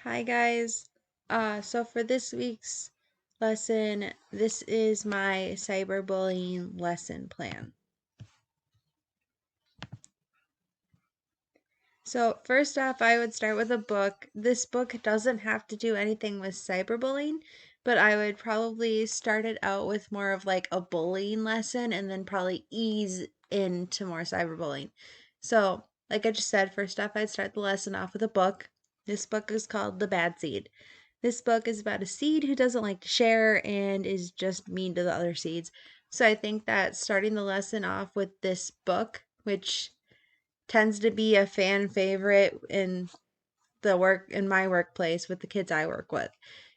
Hi guys. So for this week's lesson, this is my cyberbullying lesson plan. So first off, I would start with a book. This book doesn't have to do anything with cyberbullying, but I would probably start it out with more of like a bullying lesson and then probably ease into more cyberbullying. So, like I just said, first off, I'd start the lesson off with a book. This book is called The Bad Seed. This book is about a seed who doesn't like to share and is just mean to the other seeds. So I think that starting the lesson off with this book, which tends to be a fan favorite in my workplace with the kids I work with.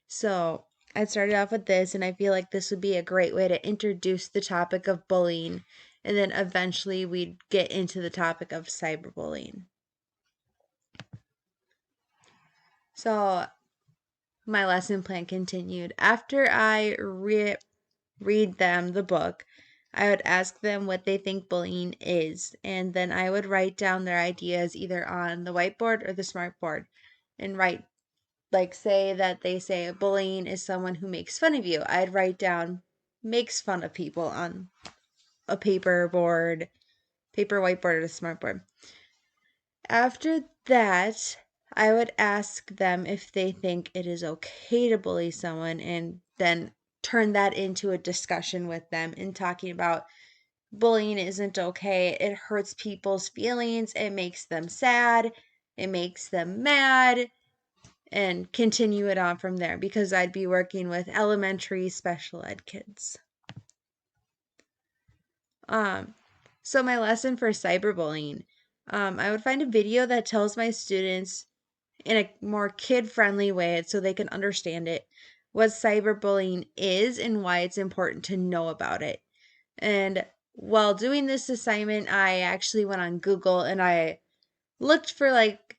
So I started off with this, and I feel like this would be a great way to introduce the topic of bullying, and then eventually we'd get into the topic of cyberbullying. So my lesson plan continued. After I read them the book, I would ask them what they think bullying is, and then I would write down their ideas either on the whiteboard or the smartboard and write, like, say that they say bullying is someone who makes fun of you. I'd write down makes fun of people on a paper whiteboard or a smartboard. After that, I would ask them if they think it is okay to bully someone and then turn that into a discussion with them and talking about bullying isn't okay. It hurts people's feelings. It makes them sad. It makes them mad. And continue it on from there because I'd be working with elementary special ed kids. Um, so my lesson for cyberbullying, I would find a video that tells my students in a more kid-friendly way so they can understand it, what cyberbullying is and why it's important to know about it. And while doing this assignment, I actually went on Google and I looked for like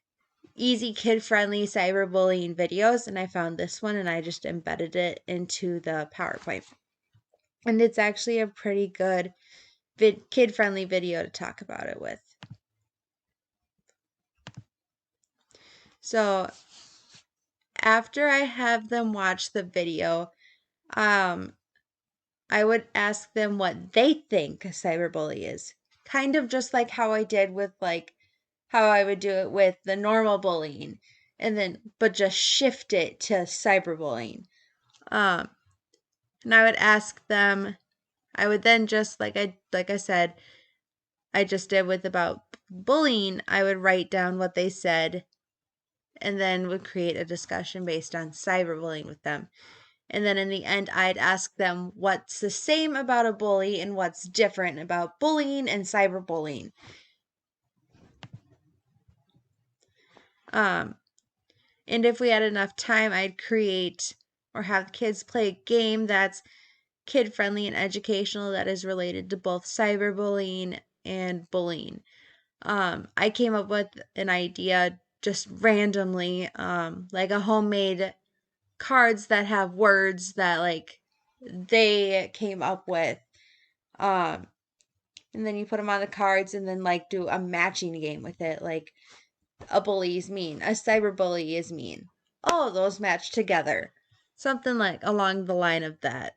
easy kid-friendly cyberbullying videos, and I found this one and I just embedded it into the PowerPoint. And it's actually a pretty good kid-friendly video to talk about it with. So after I have them watch the video, um, I would ask them what they think a cyberbully is. Kind of just like how I did with like how I would do it with the normal bullying and then but just shift it to cyberbullying. Um and I would ask them I would then just like I said I just did with about bullying, I would write down what they said and then would create a discussion based on cyberbullying with them. And then in the end, I'd ask them what's the same about a bully and what's different about bullying and cyberbullying. Um, and if we had enough time, I'd create or have kids play a game that's kid friendly and educational that is related to both cyberbullying and bullying. I came up with an idea just randomly, like a homemade cards that have words that like they came up with. Um, and then you put them on the cards and then like do a matching game with it. Like a bully is mean, a cyberbully is mean. Oh, those match together. Something like along the line of that.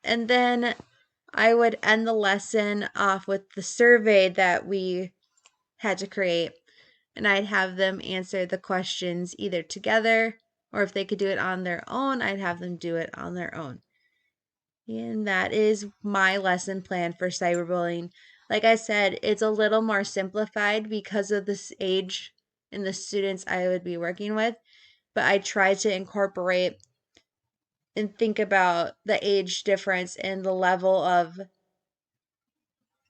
And then I would end the lesson off with the survey that we had to create. And I'd have them answer the questions either together or if they could do it on their own, I'd have them do it on their own. And that is my lesson plan for cyberbullying. Like I said, it's a little more simplified because of this age and the students I would be working with, but I try to incorporate and think about the age difference and the level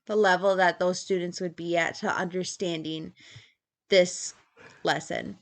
that those students would be at to understanding this lesson.